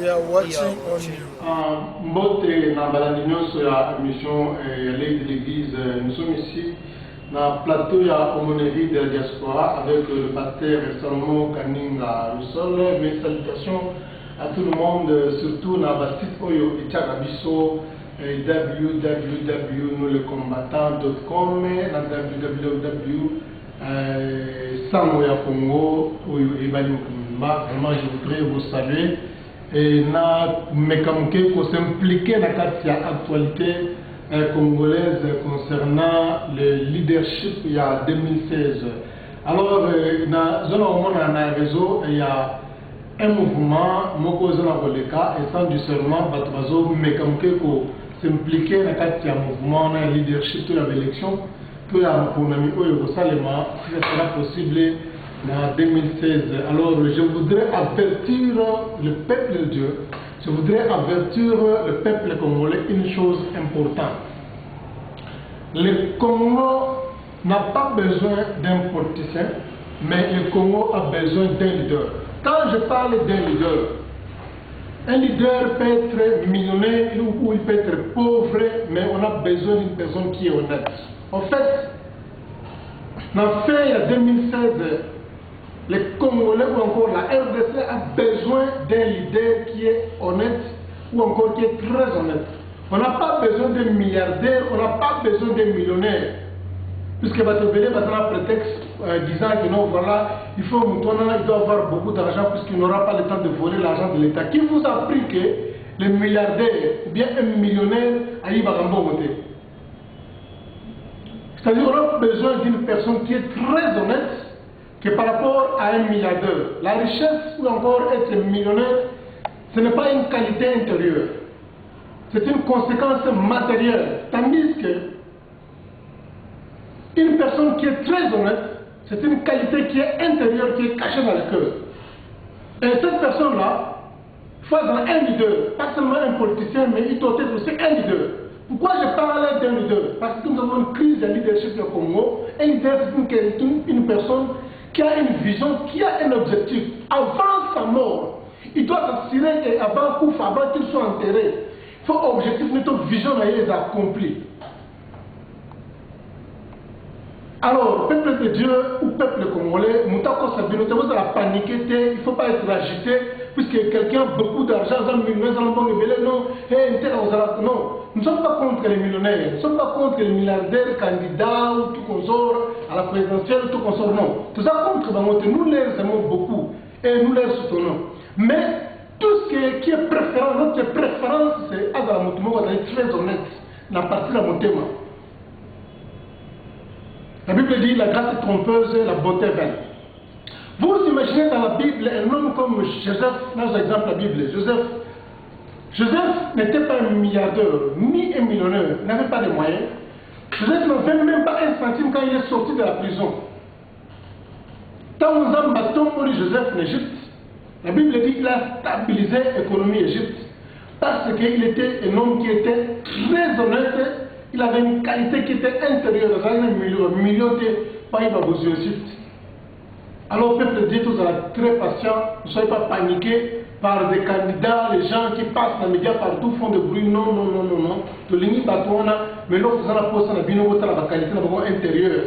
We are watching on you. Mbote na balandino sur la mission de l'église. Nous sommes ici dans le plateau de l'aumônerie de la diaspora avec le pasteur Salomon Kaninga Lusol. Mes salutations à tout le monde, surtout dans le site Oyo et Tchagabiso, www.nouslecombattants.com, www.samoyakongo, Oyo et Balimukimba. Vraiment, je voudrais vous saluer. Et nous s'impliquer dans l'actualité congolaise concernant le leadership il y a 2016. Alors, dans un réseau, il y a un mouvement, et sans du serment, s'impliquer dans un mouvement, dans le leadership de l'élection, que ça sera possible en 2016. Alors, je voudrais avertir le peuple de Dieu, je voudrais avertir le peuple congolais une chose importante. Le Congo n'a pas besoin d'un politicien, mais le Congo a besoin d'un leader. Quand je parle d'un leader peut être millionnaire ou il peut être pauvre, mais on a besoin d'une personne qui est honnête. En fait, dans le fait, il y a 2016, les Congolais ou encore la RDC a besoin d'un leader qui est honnête ou encore qui est très honnête. On n'a pas besoin d'un milliardaire, on n'a pas besoin d'un millionnaire. Puisque Batobele va donner un prétexte disant que non, voilà, il faut il doit avoir beaucoup d'argent puisqu'il n'aura pas le temps de voler l'argent de l'État. Qui vous a appris que les milliardaires ou bien un millionnaire a eu Bagambo voter? C'est-à-dire qu'on a besoin d'une personne qui est très honnête que par rapport à un milliardaire. La richesse ou encore être millionnaire, ce n'est pas une qualité intérieure. C'est une conséquence matérielle. Tandis que une personne qui est très honnête, c'est une qualité qui est intérieure, qui est cachée dans le cœur. Et cette personne-là, face à un leader, pas seulement un politicien, mais il doit être aussi un leader. Pourquoi je parle d'un leader? Parce que nous avons une crise de leadership au Congo. Un leader, c'est une personne qui a une vision, qui a un objectif. Avant sa mort, il doit s'assurer qu'avant qu'il soit enterré, il faut objectif, notre vision est accomplie. Alors, peuple de Dieu ou peuple congolais, vous allez paniquer, il ne faut pas être agité, puisque quelqu'un a beaucoup d'argent, non, nous ne sommes pas contre les millionnaires, nous ne sommes pas contre les milliardaires, candidats, ou tout consort, à la présidentielle, tout consort, non. Tout ça contre, nous les aimons beaucoup et nous les soutenons. Mais tout ce qui est préférence, notre préférence, c'est à la Moutouma, on est très honnête, la partie de la Moutema. La Bible dit la grâce est trompeuse, la beauté est vaine. Vous imaginez dans la Bible un homme comme Joseph, dans l'exemple de la Bible, Joseph n'était pas un milliardaire, ni un millionnaire, il n'avait pas de moyens. Joseph n'avait même pas un centime quand il est sorti de la prison. Quand nous avons battu pour Joseph en Égypte, la Bible dit qu'il a stabilisé l'économie d'Égypte parce qu'il était un homme qui était très honnête. Il avait une qualité qui était intérieure, un million de pays aux Égypte. Alors, peuple de Dieu, tous très patients, ne soyez pas paniqués par des candidats, les gens qui passent dans les médias partout font des bruits. Non, non, non, non, non. De l'ennemi batouana, mais l'autre, ça n'a pas ça, la qualité intérieure.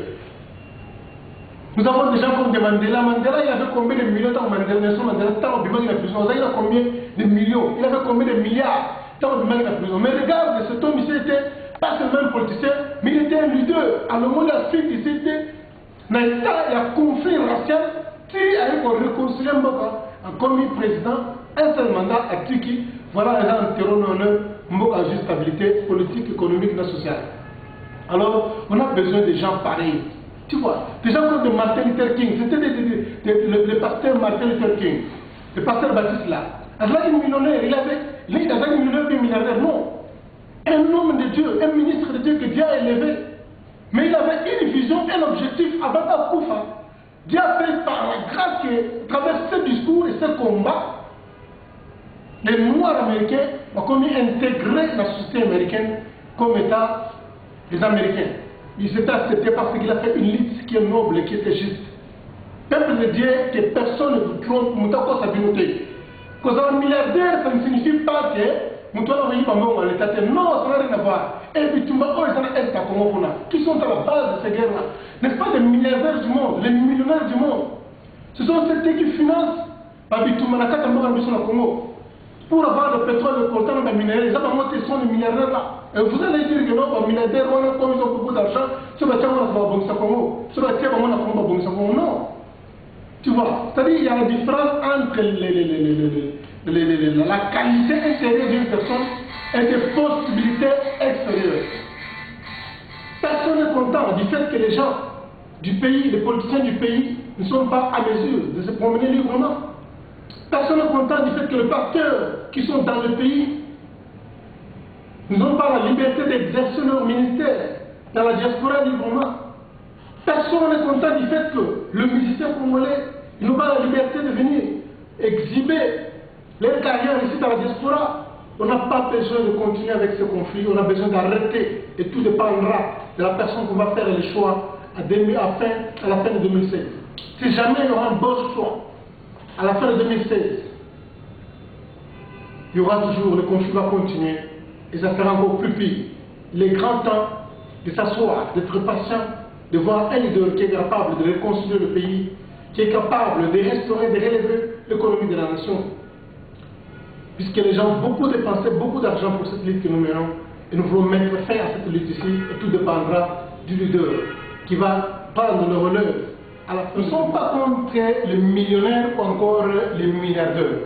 Nous avons des gens comme des Mandela. Mandela, il avait combien de millions dans Mandela? Mandela, tant au il a prison. Il a combien de millions? Il avait combien de milliards tant au il a prison? Mais regarde, cet homme, il était pas seulement un politicien, mais il était un leader. À le moment de la suite, il était dans l'État, il y a conflit racial, qui a réconcilié Mboka, un commis président, un seul mandat à Tiki, voilà les gens terroronneurs, Mboka juste stabilité politique, économique et sociale. Alors, on a besoin de gens pareils. Tu vois, des gens comme Martin Luther King, c'était le pasteur Martin Luther King, le pasteur Baptiste là. Alors, il est millionnaire, il avait un millionnaire et un milliardaire, non. Un homme de Dieu, un ministre de Dieu que Dieu a élevé. Mais il avait une vision, un objectif avant ta Koufa. Dieu a fait par la grâce qu'à travers ce discours et ce combat, les Noirs américains ont commis intégrer la société américaine comme État des Américains. Il s'est accepté parce qu'il a fait une liste qui est noble et qui était juste. Peuple de Dieu, que personne ne vous trompe, Moutako Sabinoté. Cause un milliardaire, ça ne signifie pas que nous devons aller l'État. Non, ça n'a rien à voir. Et puis, tu m'as qui sont à la base de ces guerres-là. N'est-ce pas les milliardaires du monde, les millionnaires du monde? Ce sont ceux qui financent Congo. Pour avoir le pétrole, le coltan, le minerai, les gens sont les milliardaires là. Et vous allez dire que non, les milliardaires, comme ils ont beaucoup d'argent, ce va être Congo. Ce va être Congo. Non. Tu vois, c'est-à-dire qu'il y a la différence entre la qualité intérieure d'une personne et des possibilités extérieures. Personne n'est content du fait que les gens du pays, les politiciens du pays, ne sont pas à mesure de se promener librement. Personne n'est content du fait que les pasteurs qui sont dans le pays n'ont pas la liberté d'exercer leur ministère dans la diaspora librement. Personne n'est content du fait que le musicien congolais n'a pas la liberté de venir exhiber leur carrière ici dans la diaspora. On n'a pas besoin de continuer avec ce conflit, on a besoin d'arrêter. Et tout dépendra de la personne qui va faire le choix à la fin de 2016. Si jamais il y aura un bon choix à la fin de 2016, il y aura toujours, le conflit va continuer et ça sera encore plus pire. Il est grand temps de s'asseoir, d'être patient, de voir un leader qui est capable de reconstruire le pays, qui est capable de restaurer, de relever l'économie de la nation. Puisque les gens ont beaucoup dépensé beaucoup d'argent pour cette lutte que nous menons, et nous voulons mettre fin à cette lutte ici, et tout dépendra du leader qui va prendre le relais. Alors, nous ne sommes pas contre les millionnaires ou encore les milliardaires.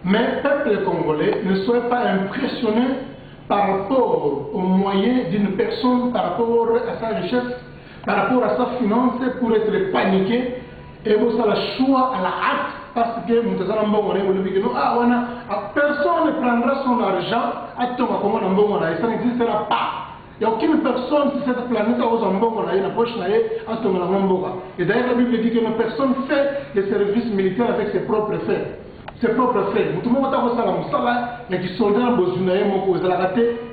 Mais le peuple congolais ne soit pas impressionné par rapport aux moyens d'une personne, par rapport à sa richesse, par rapport à sa finance, pour être paniqué et vous avez le choix à la hâte parce que nous avons personne ne prendra son argent à ton et ça n'existera pas. Il n'y a aucune personne sur cette planète qui a une poche à ton et d'ailleurs la Bible dit que personne fait les services militaires avec ses propres faits. Ses propres faits.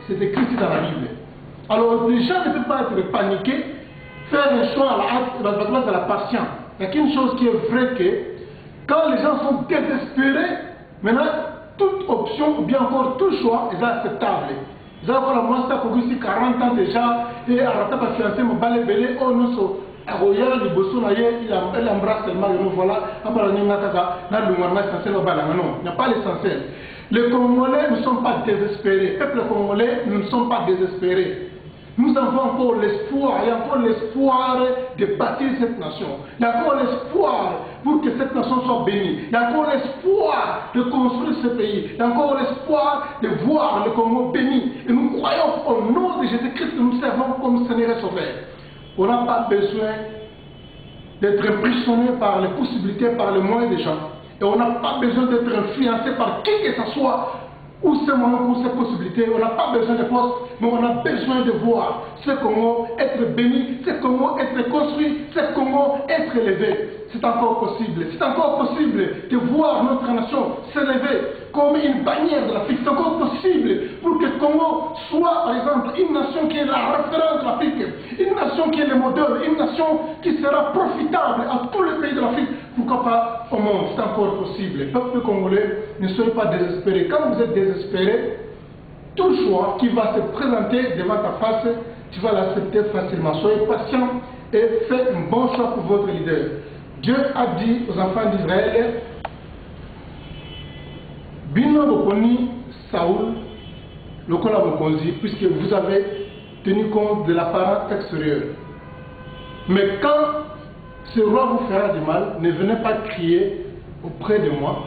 C'est écrit dans la Bible. Alors les gens ne peuvent pas être paniqués, faire un choix à la hâte, à la patience. Il y a qu'une chose qui est vraie que quand les gens sont désespérés, maintenant toute option ou bien encore tout choix est acceptable. Vous avez la moi ça pour ici 40 ans déjà et à la table fiancé mon balai belé oh nous sommes à Royal du Bossonaye il embrasse tellement et nous voilà après la Ningata là le mouvement essentiel au balan non il n'y a pas l'essentiel. Les Congolais ne sont pas désespérés. Le peuple congolais nous ne sommes pas désespérés. Nous avons encore l'espoir, il y a encore l'espoir de bâtir cette nation. Il y a encore l'espoir pour que cette nation soit bénie. Il y a encore l'espoir de construire ce pays. Il y a encore l'espoir de voir le Congo béni. Et nous croyons au nom de Jésus-Christ que nous servons comme Seigneur et Sauveur. On n'a pas besoin d'être impressionné par les possibilités, par les moyens des gens. Et on n'a pas besoin d'être influencé par qui que ce soit. Ou ces moments, ou ces possibilités, on n'a pas besoin de postes, mais on a besoin de voir ce Congo être béni, ce Congo être construit, ce Congo être élevé. C'est encore possible. C'est encore possible de voir notre nation s'élever comme une bannière de l'Afrique. C'est encore possible pour que le Congo soit, par exemple, une nation qui est la référence de l'Afrique, une nation qui est le modèle, une nation qui sera profitable à tous les pays de l'Afrique. Pourquoi pas au monde? C'est encore possible. Peuple congolais, ne soyez pas désespérés. Quand vous êtes désespérés, tout choix qui va se présenter devant ta face, tu vas l'accepter facilement. Soyez patient et faites un bon choix pour votre leader. Dieu a dit aux enfants d'Israël, Bino Bokoni Saoul, le Kola Bokonzi, puisque vous avez tenu compte de l'apparence extérieure. Mais quand ce roi vous fera du mal, ne venez pas crier auprès de moi,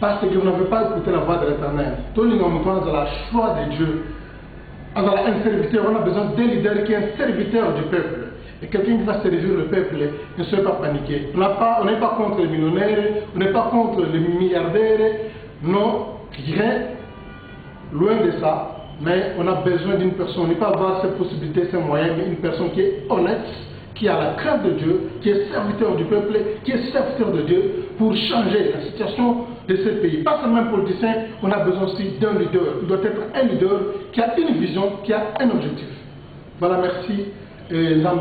parce que vous n'avez pas écouté la voix de l'Éternel. Tout le monde dans la choix de Dieu. On a un serviteur, on a besoin d'un leader qui est un serviteur du peuple. Et quelqu'un qui va servir le peuple, ne soyez pas paniqué. On n'est pas contre les millionnaires, on n'est pas contre les milliardaires, non, rien, loin de ça. Mais on a besoin d'une personne, on n'est pas avoir ces possibilités, ces moyens, mais une personne qui est honnête, qui a la crainte de Dieu, qui est serviteur du peuple, qui est serviteur de Dieu, pour changer la situation de ce pays. Pas seulement un politicien, on a besoin aussi d'un leader. Il doit être un leader qui a une vision, qui a un objectif. Voilà, merci. Et là,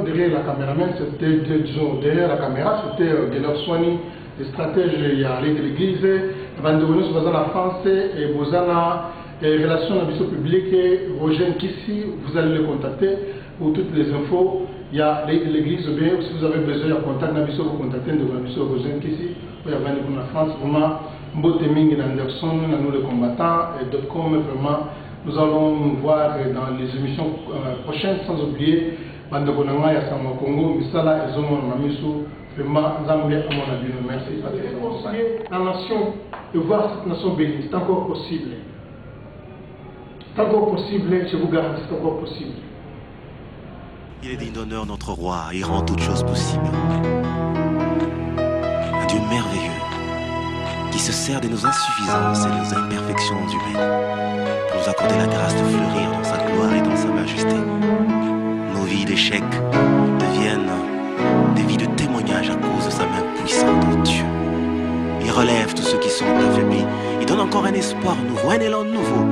derrière la caméraman, c'était, disons, derrière la caméra, c'était Guénor Soigny, le stratège, il y a allé de l'église, Bandevenu sur la France et vous avez les relations publiques, vos jeunes ici, vous allez les contacter pour toutes les infos. Il y a l'église, si vous avez besoin de contact, vous contactez vos jeunes ici, vous avez pour la France, vraiment, Mboteming et Anderson, nous les combattants, et .com, vraiment, nous allons nous voir dans les émissions prochaines, sans oublier, Bandekonanga, Yassama Congo, Misala et Zomo Mamisu, vraiment, Zambie, à mon avis, merci. La nation, de voir cette nation bénie, c'est encore possible. C'est encore possible, je vous garantis, c'est encore possible. Il est digne d'honneur, notre roi, il rend toutes choses possibles. Un Dieu merveilleux, qui se sert de nos insuffisances et de nos imperfections humaines, pour nous accorder la grâce de fleurir dans sa gloire et dans sa majesté. Nos vies d'échecs deviennent des vies de témoignage à cause de sa main puissante en Dieu. Il relève tous ceux qui sont affaiblis, il donne encore un espoir nouveau, un élan nouveau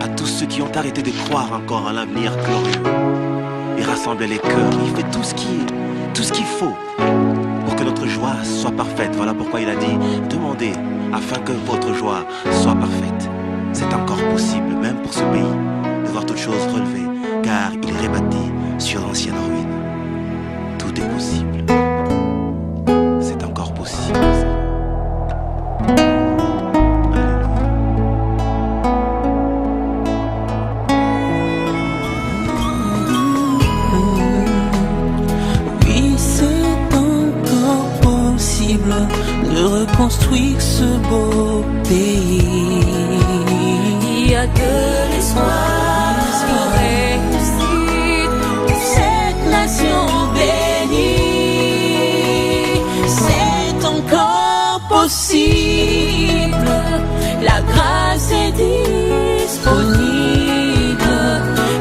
à tous ceux qui ont arrêté de croire encore à l'avenir glorieux. Il rassemble les cœurs, il fait tout ce qu'il faut pour que notre joie soit parfaite. Voilà pourquoi il a dit, demandez afin que votre joie soit parfaite. C'est encore possible, même pour ce pays, de voir toutes choses relevées, car il rebâtit sur l'ancienne ruine. Tout est possible. C'est encore possible. De reconstruire ce beau pays. Il y a de l'espoir pour réussir cette nation bénie. C'est encore possible, la grâce est disponible.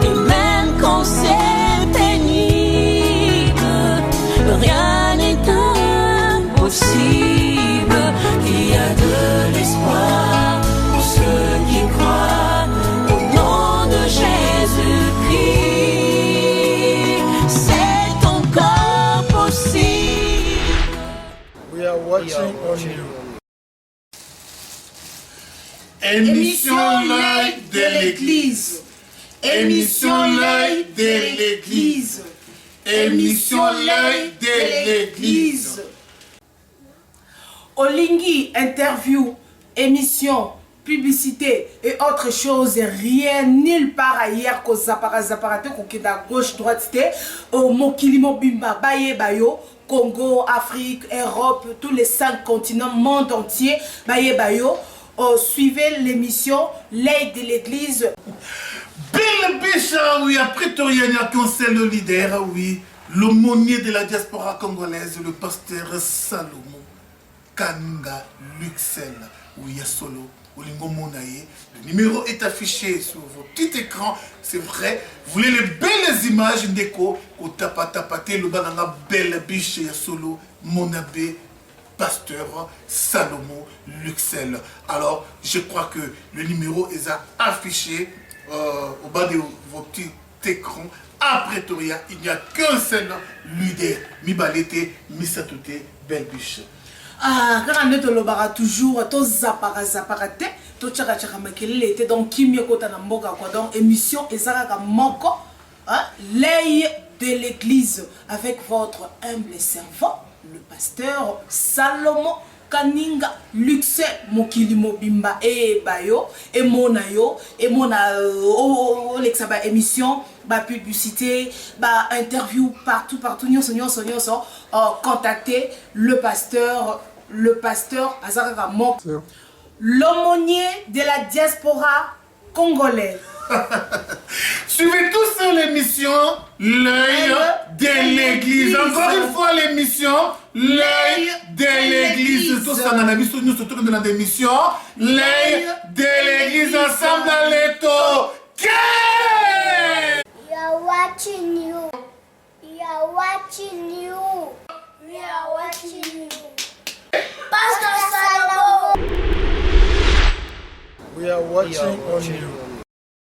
Et même quand c'est pénible, rien n'est impossible. Il y a de l'espoir pour ceux qui croient au nom de Jésus-Christ. C'est encore possible. We are watching on you. Émission L'œil de l'église. Émission L'œil de l'église. Émission L'œil de l'église. Olingi, interview, émission, publicité et autre chose, rien nulle part ailleurs qu'au Zaparate, à gauche, droite, au Mokilimo Bimba, Baye Bayo, Congo, Afrique, Europe, tous les 5 continents, monde entier, Baye Bayo. Suivez l'émission L'œil de l'église. Bill Bicha, oui, après Toriania, c'est le leader, oui, l'aumônier de la diaspora congolaise, le pasteur Salomon Kaninga Luxel, oui, Solo, Olingo Monaye. Le numéro est affiché sur votre petit écran, c'est vrai. Vous voulez les belles images d'écho, au tapate, le banana belle biche, Solo, Monabé, pasteur Salomon Luxel. Alors, je crois que le numéro est affiché au bas de vos petits écrans. À Pretoria, il n'y a qu'un seul leader. Mibalete, Misatoute, belle biche. Ah, quand on est au Lobara, toujours, to zaparate, to tchaka makelele, était donc Kimio Kotanamboka, quoi, donc émission Ezara Moko, l'œil de l'église, avec votre humble servant, le pasteur Salomon Kaninga Luxe Mokilimo Bimba et Bayo, et Monayo, et Mona, l'exaba émission, bah publicité, bah interview partout, contactez le pasteur Azara Mok, l'aumônier de la diaspora congolaise. Suivez tous sur l'émission L'œil de l'église. Encore une fois l'émission L'œil de l'église. Tout ça dans la mission, nous sommes dans l'émission L'œil de l'église ensemble dans l'étau. We are watching you. We are watching you. We are watching you. Pastor Salomon. We are watching on you.